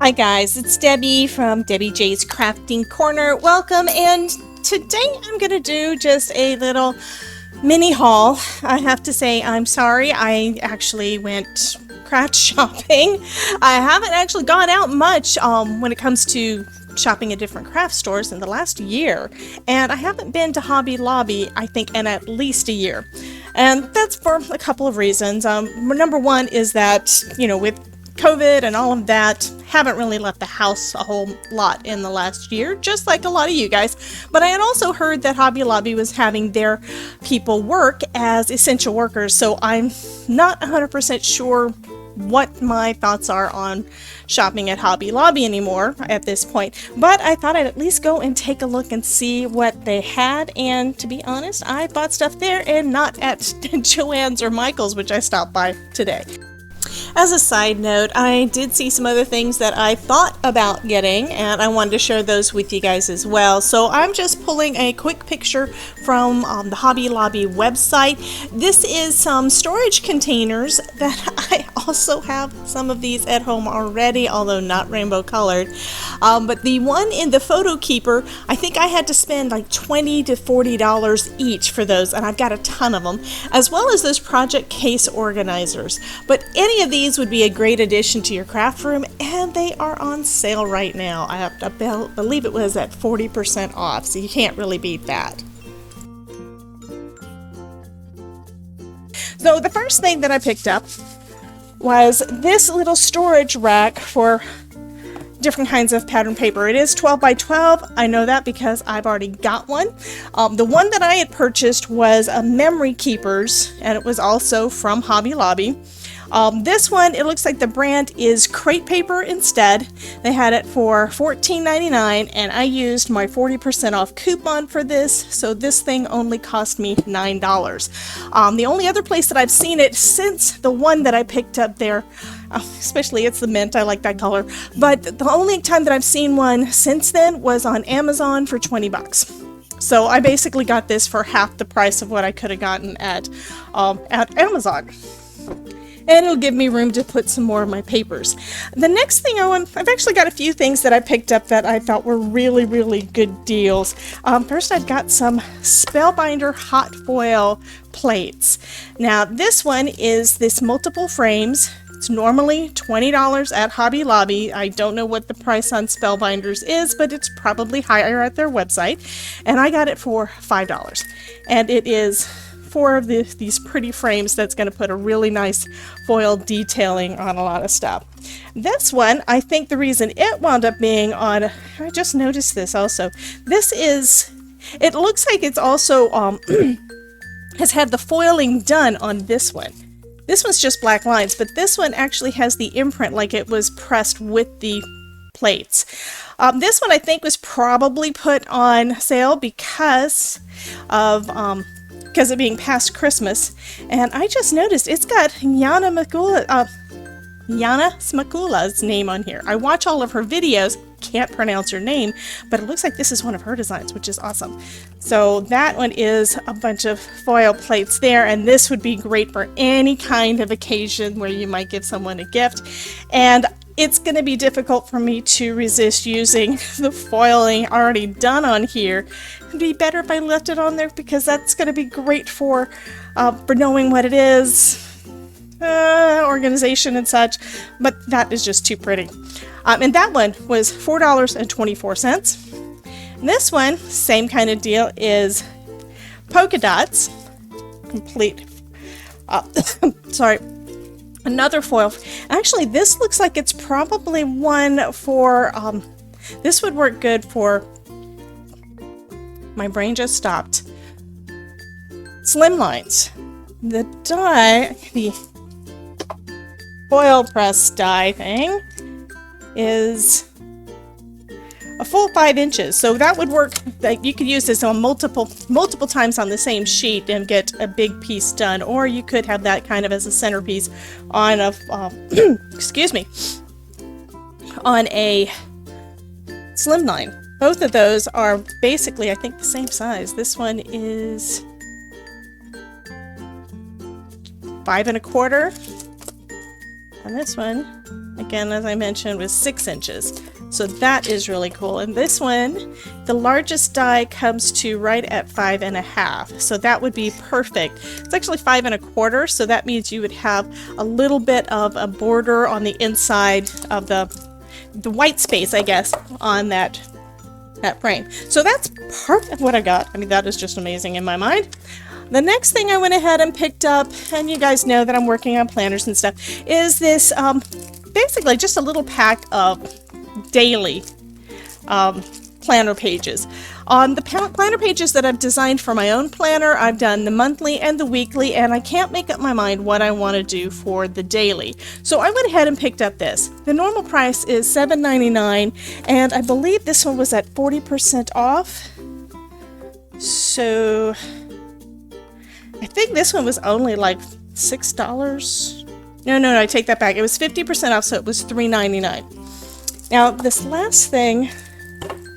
Hi guys, it's Debbie from Debbie J's Crafting Corner. Welcome, and today I'm going to do just a little mini haul. I have to say I'm sorry, I actually went craft shopping. I haven't actually gone out much when it comes to shopping at different craft stores in the last year, and I haven't been to Hobby Lobby I think in at least a year, and that's for a couple of reasons. Number one is that, you know, with COVID and all of that, haven't really left the house a whole lot in the last year, just like a lot of you guys. But I had also heard that Hobby Lobby was having their people work as essential workers, so I'm not 100% sure what my thoughts are on shopping at Hobby Lobby anymore at this point. But I thought I'd at least go and take a look and see what they had, and to be honest, I bought stuff there and not at Joann's or Michael's, which I stopped by today. As a side note, I did see some other things that I thought about getting, and I wanted to share those with you guys as well. So I'm just pulling a quick picture from the Hobby Lobby website. This is some storage containers that I also have some of these at home already, although not rainbow colored. But the one in the photo keeper, I think I had to spend like $20 to $40 each for those, and I've got a ton of them, as well as those project case organizers. But any of these would be a great addition to your craft room, and they are on sale right now. I believe it was at 40% off, so you can't really beat that. So the first thing that I picked up was this little storage rack for different kinds of pattern paper. It is 12 by 12. I know that because I've already got one. The one that I had purchased was a Memory Keepers, and it was also from Hobby Lobby. This one, it looks like the brand is Crate Paper instead. They had it for $14.99, and I used my 40% off coupon for this, so this thing only cost me $9. The only other place that I've seen it since the one that I picked up there, especially it's the mint, I like that color, but the only time that I've seen one since then was on Amazon for 20 bucks. So I basically got this for half the price of what I could have gotten at Amazon. And it'll give me room to put some more of my papers. The next thing I've actually got a few things that I picked up that I thought were really, really good deals. First, I've got some Spellbinder hot foil plates. Now, this one is this multiple frames. It's normally $20 at Hobby Lobby. I don't know what the price on Spellbinders is, but it's probably higher at their website. And I got it for $5. And it is four of these pretty frames that's going to put a really nice foil detailing on a lot of stuff. This one, I think the reason it wound up being on, I just noticed this also, it looks like it's also has had the foiling done on this one. This one's just black lines, but this one actually has the imprint like it was pressed with the plates. This one I think was probably put on sale because of it being past Christmas, and I just noticed it's got Yana Smakula's name on here. I watch all of her videos, can't pronounce her name, but it looks like this is one of her designs, which is awesome. So that one is a bunch of foil plates there, and this would be great for any kind of occasion where you might give someone a gift. And it's going to be difficult for me to resist using the foiling already done on here. It'd be better if I left it on there because that's going to be great for knowing what it is, organization and such, but that is just too pretty. And that one was $4.24. And this one, same kind of deal, is polka dots, complete, sorry, another foil. Actually, this looks like it's probably one for, this would work good for, my brain just stopped, slimlines. The die, the foil press die thing is a full 5 inches, so that would work. Like, you could use this on multiple times on the same sheet and get a big piece done, or you could have that kind of as a centerpiece on a excuse me, on a slimline. Both of those are basically, I think, the same size. This one is 5 1/4, and this one again, as I mentioned, was 6 inches. So that is really cool. And this one, the largest die comes to right at 5.5. So that would be perfect. It's actually 5 1/4. So that means you would have a little bit of a border on the inside of the white space, I guess, on that frame. So that's part of what I got. I mean, that is just amazing in my mind. The next thing I went ahead and picked up, and you guys know that I'm working on planners and stuff, is this basically just a little pack of daily planner pages. On the planner pages that I've designed for my own planner, I've done the monthly and the weekly, and I can't make up my mind what I want to do for the daily. So I went ahead and picked up this. The normal price is $7.99, and I believe this one was at 40% off. So I think this one was only like $6. No, I take that back. It was 50% off, so it was $3.99. Now, this last thing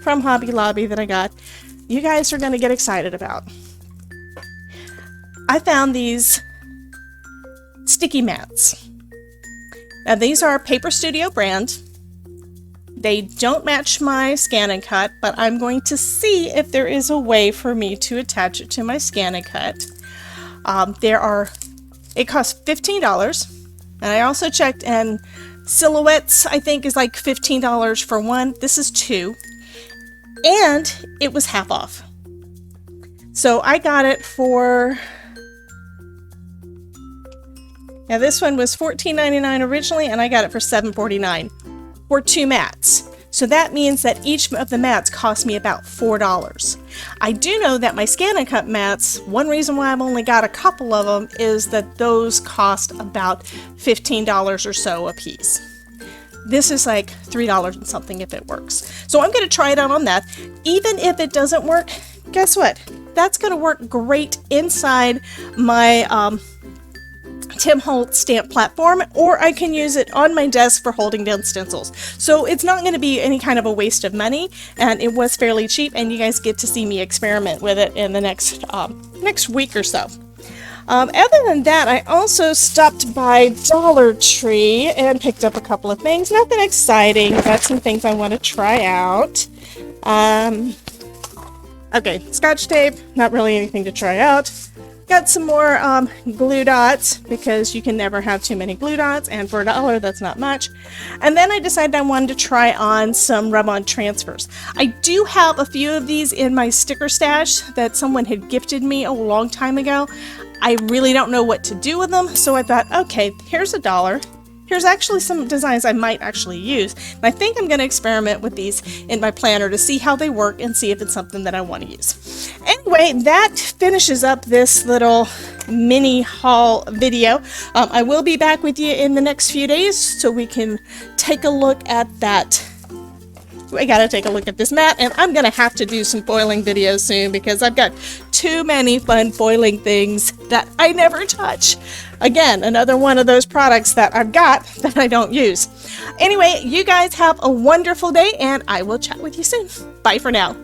from Hobby Lobby that I got, you guys are going to get excited about. I found these sticky mats. Now, these are Paper Studio brand. They don't match my Scan and Cut, but I'm going to see if there is a way for me to attach it to my Scan and Cut. It costs $15, and I also checked, and Silhouettes, I think, is like $15 for one. This is 2, and it was half off. So I got it for, now this one was $14.99 originally, and I got it for $7.49 for 2 mats. So that means that each of the mats cost me about $4. I do know that my Scan and Cut mats, one reason why I've only got a couple of them is that those cost about $15 or so a piece. This is like $3 and something if it works. So I'm going to try it out on that. Even if it doesn't work, guess what? That's going to work great inside my Tim Holtz stamp platform, or I can use it on my desk for holding down stencils. So it's not going to be any kind of a waste of money, and it was fairly cheap, and you guys get to see me experiment with it in the next week or so. Other than that, I also stopped by Dollar Tree and picked up a couple of things. Nothing exciting, but some things I want to try out. Okay, Scotch tape, not really anything to try out. Got some more glue dots, because you can never have too many glue dots, and for $1 that's not much. And then I decided I wanted to try on some rub-on transfers. I do have a few of these in my sticker stash that someone had gifted me a long time ago. I really don't know what to do with them, so I thought, okay, here's $1. Here's actually some designs I might actually use. And I think I'm going to experiment with these in my planner to see how they work and see if it's something that I want to use. Anyway, that finishes up this little mini haul video. I will be back with you in the next few days so we can take a look at that. We gotta take a look at this mat, and I'm gonna have to do some foiling videos soon because I've got too many fun foiling things that I never touch. Again, another one of those products that I've got that I don't use. Anyway, you guys have a wonderful day, and I will chat with you soon. Bye for now.